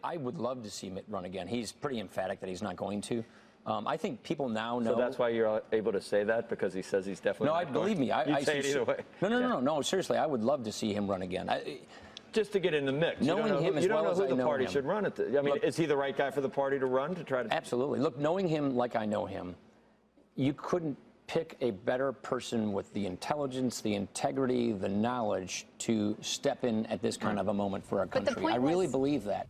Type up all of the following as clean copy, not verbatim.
I would love to see Mitt run again. He's pretty emphatic that he's not going to. I think people now know. So that's why you're able to say that, because he says he's definitely. No, I believe me. I say it either way. No. Seriously, I would love to see him run again. Just to get in the mix. Knowing him as well as I know him. You don't know who the party should run at I mean, is he the right guy for the party to run to try to? Absolutely. Look, knowing him like I know him, you couldn't pick a better person with the intelligence, the integrity, the knowledge to step in at this kind of a moment for our country. I really believe that.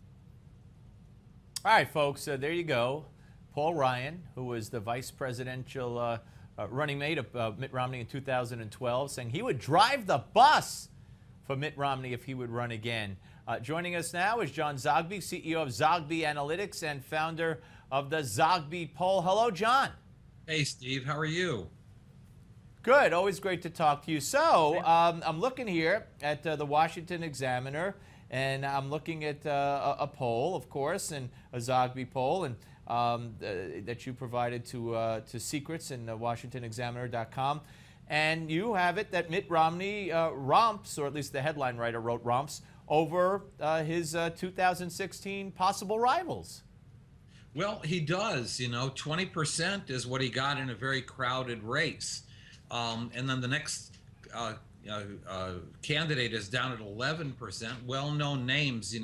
All right, folks, there you go. Paul Ryan, who was the vice presidential running mate of Mitt Romney in 2012, saying he would drive the bus for Mitt Romney if he would run again. Joining us now is John Zogby, CEO of Zogby Analytics and founder of the Zogby Poll. Hello, John. Hey, Steve. How are you? Good. Always great to talk to you. So I'm looking here at the Washington Examiner, and I'm looking at a poll, of course, and a Zogby poll, and that you provided to Secrets in WashingtonExaminer.com. And you have it that Mitt Romney romps, or at least the headline writer wrote romps, over his 2016 possible rivals. Well, he does. 20% is what he got in a very crowded race. And then the next candidate is down at 11%. Well-known names,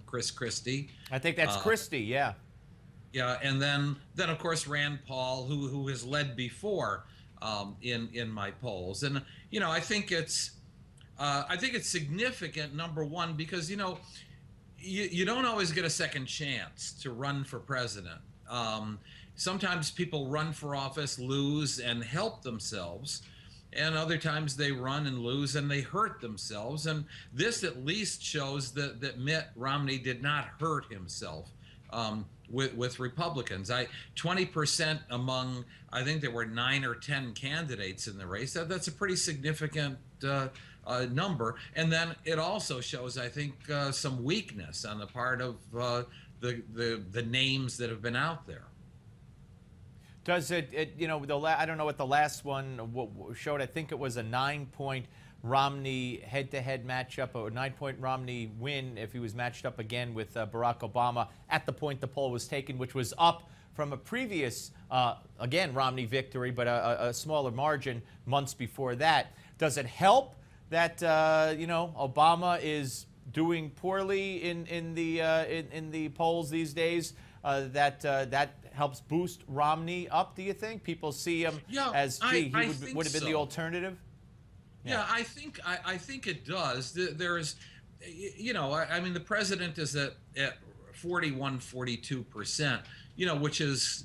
Chris Christie. I think that's Christie, yeah. Yeah, and then of course Rand Paul, who has led before in my polls, and I think it's significant, number one, because you don't always get a second chance to run for president. Sometimes people run for office, lose, and help themselves. And other times they run and lose and they hurt themselves. And this at least shows that Mitt Romney did not hurt himself with Republicans. 20% among, I think there were 9 or 10 candidates in the race. That's a pretty significant number. And then it also shows, I think, some weakness on the part of the names that have been out there. Does it I don't know what the last one showed. I think it was a 9-point Romney head-to-head matchup, or a 9-point Romney win if he was matched up again with Barack Obama at the point the poll was taken, which was up from a previous, again, Romney victory, but a smaller margin months before that. Does it help that, Obama is doing poorly in the polls these days, that helps boost Romney up, do you think? People see him as, gee, he would have been the alternative? Yeah, I think it does. There's, I mean, the president is at 42%, which is,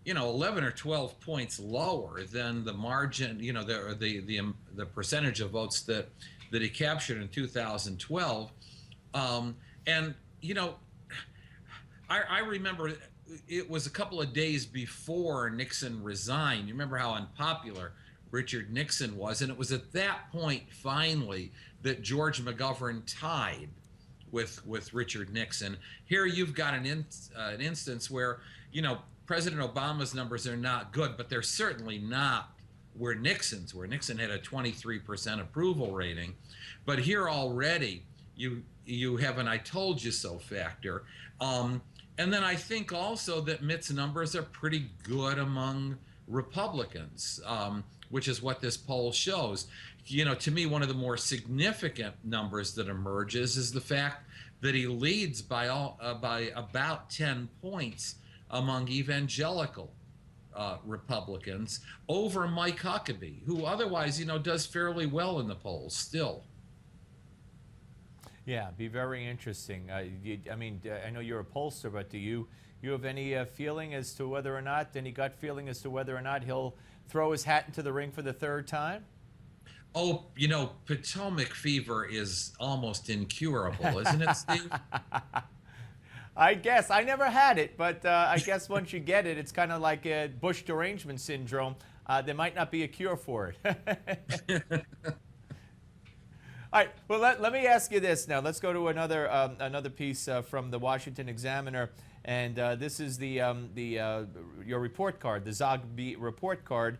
11 or 12 points lower than the margin, the percentage of votes that he captured in 2012. And, I remember it was a couple of days before Nixon resigned. You remember how unpopular Richard Nixon was, and it was at that point finally that George McGovern tied with Richard Nixon. Here you've got an instance where President Obama's numbers are not good, but they're certainly not where Nixon's were. Nixon had a 23% approval rating, but here already you have an "I told you so" factor. And then I think also that Mitt's numbers are pretty good among Republicans, which is what this poll shows. To me, one of the more significant numbers that emerges is the fact that he leads by about 10 points among evangelical Republicans over Mike Huckabee, who otherwise, does fairly well in the polls still. Yeah, be very interesting. I know you're a pollster, but do you have any feeling as to whether or not, any gut feeling as to whether or not he'll throw his hat into the ring for the 3rd time? Oh, Potomac fever is almost incurable, isn't it, Steve? I guess. I never had it, but I guess once you get it, it's kind of like a Bush derangement syndrome. There might not be a cure for it. All right. Well, let me ask you this now. Let's go to another piece from the Washington Examiner, and this is your report card, the Zogby report card,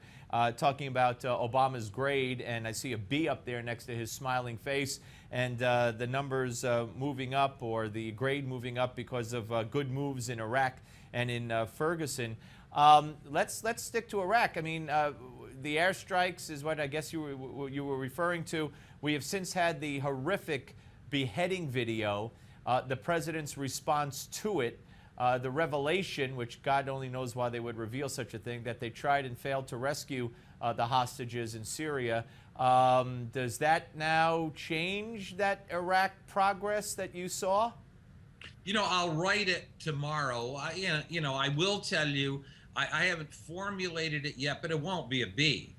talking about Obama's grade, and I see a B up there next to his smiling face, and the numbers moving up, or the grade moving up because of good moves in Iraq and in Ferguson. Let's stick to Iraq. I mean, the airstrikes is what I guess you were referring to. We have since had the horrific beheading video, the president's response to it, the revelation, which God only knows why they would reveal such a thing, that they tried and failed to rescue the hostages in Syria. Does that now change that Iraq progress that you saw? You know, I'll write it tomorrow. I will tell you, I haven't formulated it yet, but it won't be a B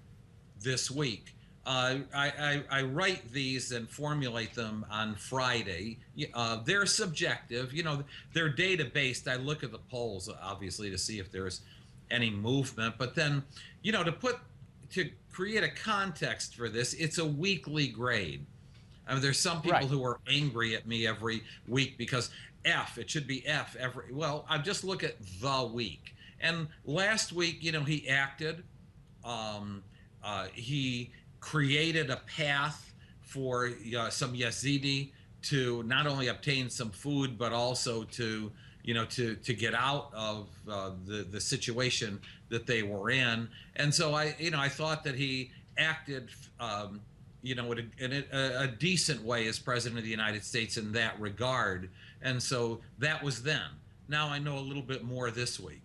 this week. I write these and formulate them on Friday. They're subjective. You know, they're data-based. I look at the polls, obviously, to see if there's any movement. But then, you know, to create a context for this, it's a weekly grade. I mean, there's some people who are angry at me every week because F, it should be F every. Well, I just look at the week. And last week, you know, he acted. He created a path for some Yazidi to not only obtain some food, but also to, you know, to get out of the situation that they were in. And so I thought that he acted, you know, in a decent way as president of the United States in that regard. And so that was then. Now I know a little bit more this week.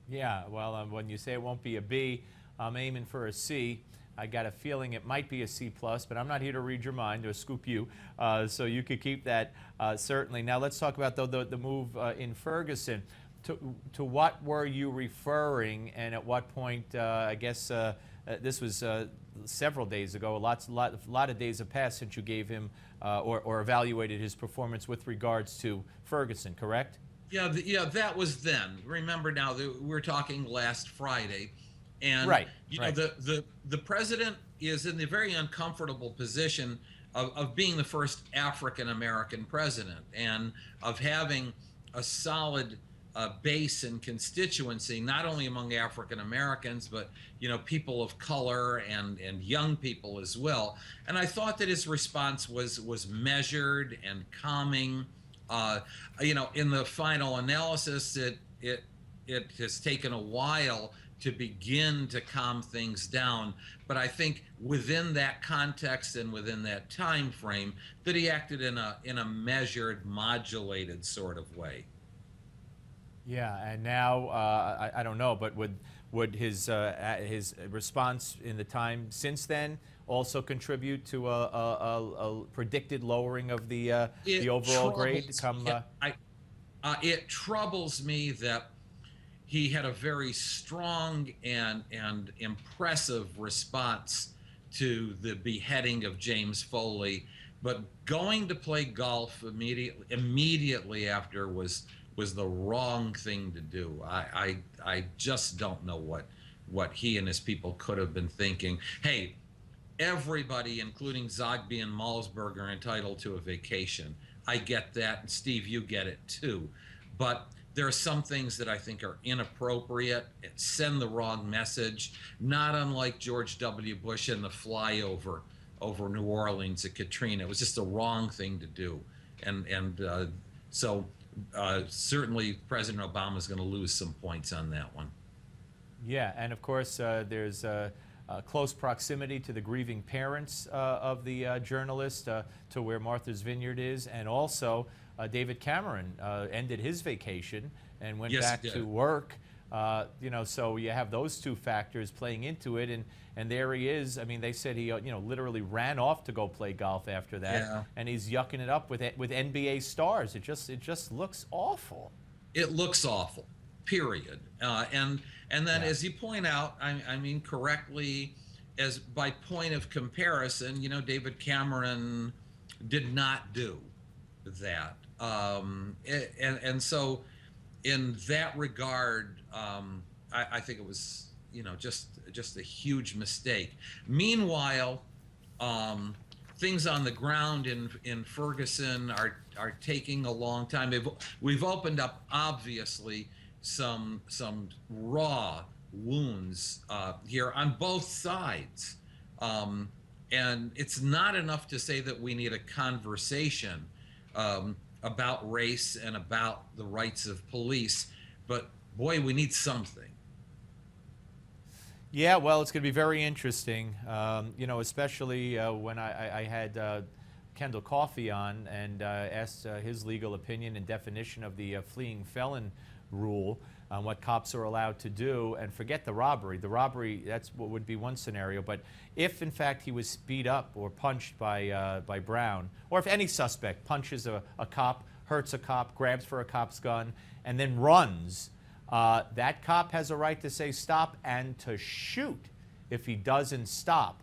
Yeah, well, when you say it won't be a B, I'm aiming for a C. I got a feeling it might be a C+, but I'm not here to read your mind or scoop you, so you could keep that certainly. Now let's talk about the move in Ferguson. To what were you referring, and at what point? I guess this was several days ago. A lot of days have passed since you gave him or evaluated his performance with regards to Ferguson, correct? Yeah, that was then. Remember now, we're talking last Friday. And you know, the president is in the very uncomfortable position of being the first African American president, and of having a solid base and constituency, not only among African Americans, but, you know, people of color and young people as well. And I thought that his response was measured and calming. You know, in the final analysis, it has taken a while to begin to calm things down, but I think within that context and within that time frame, that he acted in a measured, modulated sort of way. Yeah, and now I don't know, but would his response in the time since then also contribute to a predicted lowering of the overall grade? It troubles me that he had a very strong and impressive response to the beheading of James Foley, but going to play golf immediately after was the wrong thing to do. I just don't know what he and his people could have been thinking. Hey, everybody, including Zogby and Malzberg, are entitled to a vacation. I get that, and Steve, you get it too. But there are some things that I think are inappropriate and send the wrong message, not unlike George W. Bush and the flyover over New Orleans at Katrina. It was just the wrong thing to do. So certainly President Obama is going to lose some points on that one. Yeah, and of course there's close proximity to the grieving parents of the journalist, to where Martha's Vineyard is, and also David Cameron ended his vacation and went back to work. You know, so you have those two factors playing into it, and there he is. I mean, they said he literally ran off to go play golf after that, and he's yucking it up with NBA stars. It just looks awful. It looks awful, period. And then, as you point out, I mean correctly, as by point of comparison, you know, David Cameron did not do that. And so in that regard, I think it was, you know, just a huge mistake. Meanwhile, things on the ground in Ferguson are taking a long time. We've opened up, obviously, some raw wounds here on both sides. And it's not enough to say that we need a conversation about race and about the rights of police, but boy, we need something. Yeah, well, it's going to be very interesting, especially when I had Kendall Coffey on and asked his legal opinion and definition of the fleeing felon rule on what cops are allowed to do, and forget the robbery. The robbery, that's what would be one scenario, but if in fact he was beat up or punched by Brown, or if any suspect punches a cop, hurts a cop, grabs for a cop's gun, and then runs, that cop has a right to say stop and to shoot if he doesn't stop.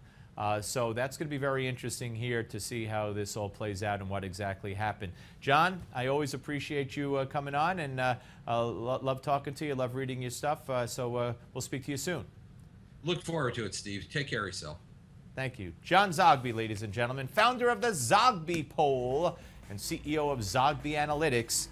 So that's going to be very interesting here to see how this all plays out and what exactly happened. John, I always appreciate you coming on, and love talking to you, love reading your stuff. So we'll speak to you soon. Look forward to it, Steve. Take care of yourself. Thank you. John Zogby, ladies and gentlemen, founder of the Zogby Poll and CEO of Zogby Analytics,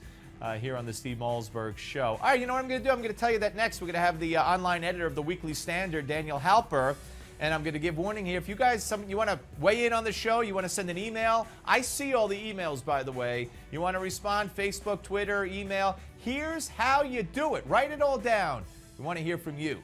here on the Steve Malzberg Show. All right, you know what I'm going to do? I'm going to tell you that next. We're going to have the online editor of the Weekly Standard, Daniel Halper. And I'm going to give warning here. If you guys, you want to weigh in on the show, you want to send an email. I see all the emails, by the way. You want to respond, Facebook, Twitter, email. Here's how you do it. Write it all down. We want to hear from you.